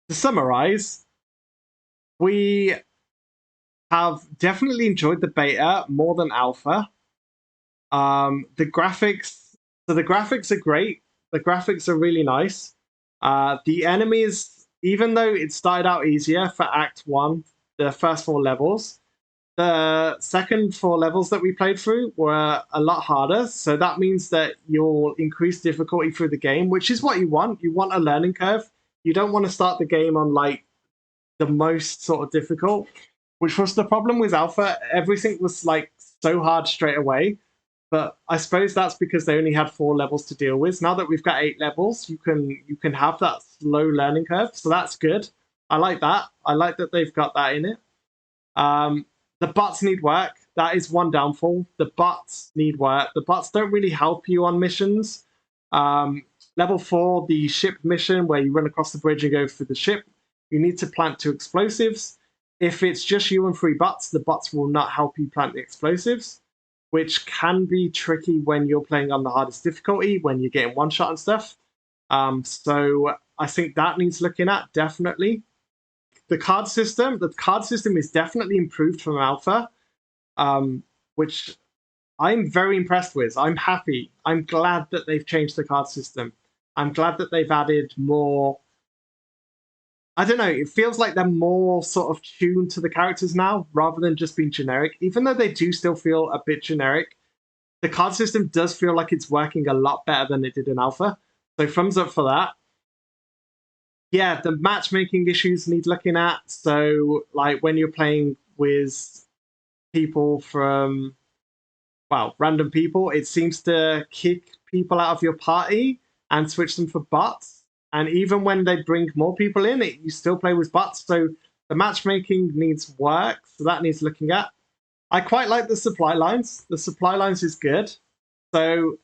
to summarize, we have definitely enjoyed the beta more than alpha. The graphics, so the graphics are great. The graphics are really nice. The enemies, even though it started out easier for Act 1, the first 4 levels, the second 4 levels that we played through were a lot harder. So that means that you'll increase difficulty through the game, which is what you want. You want a learning curve. You don't want to start the game on like the most sort of difficult, which was the problem with alpha. Everything was like so hard straight away. But I suppose that's because they only had 4 levels to deal with. Now that we've got 8 levels, you can have that slow learning curve. So that's good. I like that. I like that they've got that in it. The bots need work. That is one downfall. The bots need work. The bots don't really help you on missions. Level 4, the ship mission where you run across the bridge and go through the ship, you need to plant 2 explosives. If it's just you and 3 bots, the bots will not help you plant the explosives, which can be tricky when you're playing on the hardest difficulty, when you're getting one shot and stuff. So I think that needs looking at, definitely. The card system is definitely improved from alpha, which I'm very impressed with. I'm happy. I'm glad that they've changed the card system. I'm glad that they've added more. I don't know, it feels like they're more sort of tuned to the characters now, rather than just being generic. Even though they do still feel a bit generic, the card system does feel like it's working a lot better than it did in alpha. So thumbs up for that. Yeah, the matchmaking issues need looking at. So, like, when you're playing with people from, well, random people, it seems to kick people out of your party and switch them for bots. And even when they bring more people in, you still play with bots. So the matchmaking needs work. So that needs looking at. I quite like the supply lines. The supply lines is good. So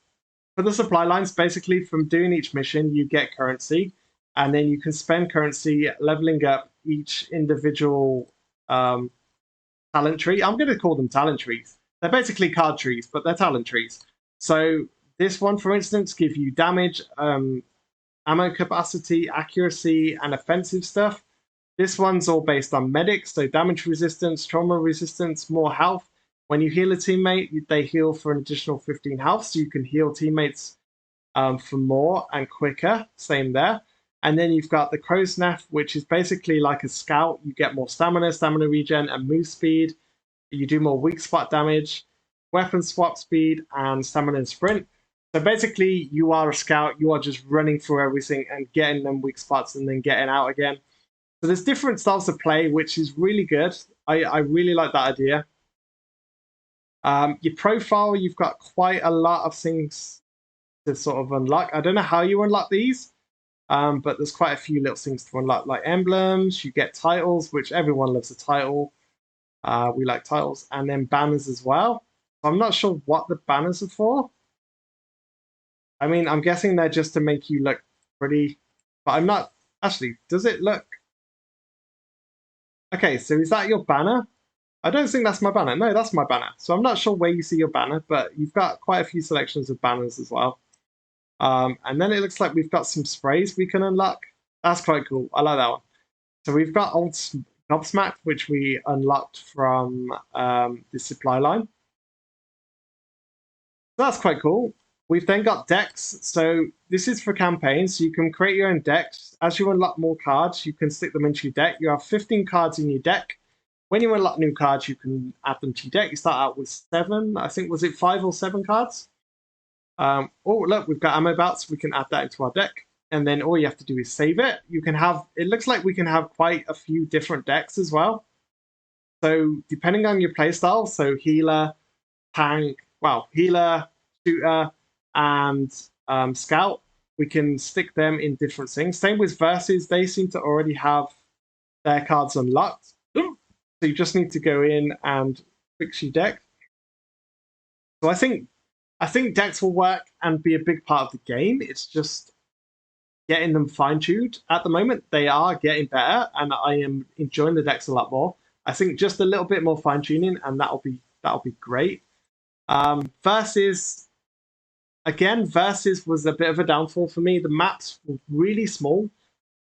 for the supply lines, basically from doing each mission, you get currency. And then you can spend currency leveling up each individual talent tree. I'm going to call them talent trees. They're basically card trees, but they're talent trees. So this one, for instance, gives you damage, ammo capacity, accuracy, and offensive stuff. This one's all based on medics, so damage resistance, trauma resistance, more health. When you heal a teammate, they heal for an additional 15 health, so you can heal teammates for more and quicker. Same there. And then you've got the Crow's Nest, which is basically like a scout. You get more stamina, stamina regen, and move speed. You do more weak spot damage, weapon swap speed, and stamina and sprint. So basically, you are a scout. You are just running through everything and getting them weak spots and then getting out again. So there's different styles of play, which is really good. I really like that idea. Your profile, you've got quite a lot of things to sort of unlock. I don't know how you unlock these. But there's quite a few little things to unlock, like emblems. You get titles, which everyone loves a title. We like titles, and then banners as well. I'm not sure what the banners are for. I mean, I'm guessing they're just to make you look pretty, but I'm not. Actually, does it look? Okay, so is that your banner? I don't think that's my banner. No, that's my banner. So I'm not sure where you see your banner, but you've got quite a few selections of banners as well. And then it looks like we've got some sprays we can unlock. That's quite cool. I like that one. So we've got Old Gobsmacked, which we unlocked from the supply line. So that's quite cool. We've then got decks. So this is for campaigns. So you can create your own decks. As you unlock more cards, you can stick them into your deck. You have 15 cards in your deck. When you unlock new cards, you can add them to your deck. You start out with 7. I think, was it 5 or 7 cards? Oh, look, we've got ammo belts. We can add that into our deck. And then all you have to do is save it. You can have, it looks like we can have quite a few different decks as well. So depending on your playstyle, so healer, tank, well, healer, shooter, and scout, we can stick them in different things. Same with versus, they seem to already have their cards unlocked. So you just need to go in and fix your deck. So I think decks will work and be a big part of the game. It's just getting them fine-tuned. At the moment, they are getting better, and I am enjoying the decks a lot more. I think just a little bit more fine-tuning, and that'll be great. Versus, again, Versus was a bit of a downfall for me. The maps were really small.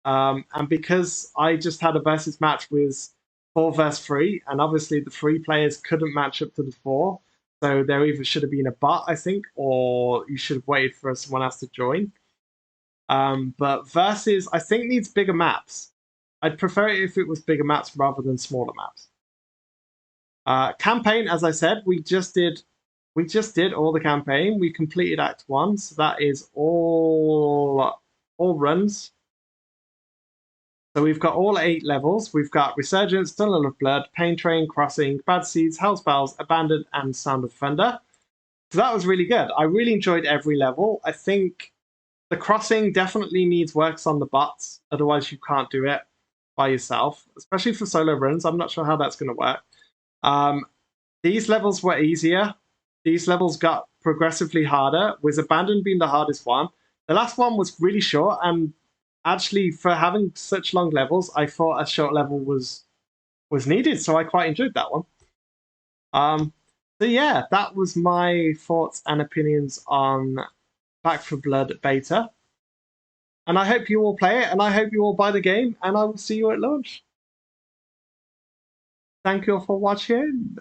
And because I just had a versus match with 4 versus 3, and obviously the 3 players couldn't match up to the 4, so there either should have been a bot, I think, or you should have waited for someone else to join. But versus, I think, needs bigger maps. I'd prefer it if it was bigger maps rather than smaller maps. Campaign, as I said, we just did all the campaign. We completed Act 1, so that is all runs. So we've got all 8 levels. We've got Resurgence, Tunnel of Blood, Pain Train, Crossing, Bad Seeds, Hell's Bells, Abandoned, and Sound of Thunder. So that was really good. I really enjoyed every level. I think the Crossing definitely needs works on the bots. Otherwise, you can't do it by yourself, especially for solo runs. I'm not sure how that's going to work. These levels were easier. These levels got progressively harder, with Abandoned being the hardest one. The last one was really short, and actually, for having such long levels, I thought a short level was needed, so I quite enjoyed that one. So yeah, that was my thoughts and opinions on Back 4 Blood beta. And I hope you all play it, and I hope you all buy the game, and I will see you at launch. Thank you all for watching.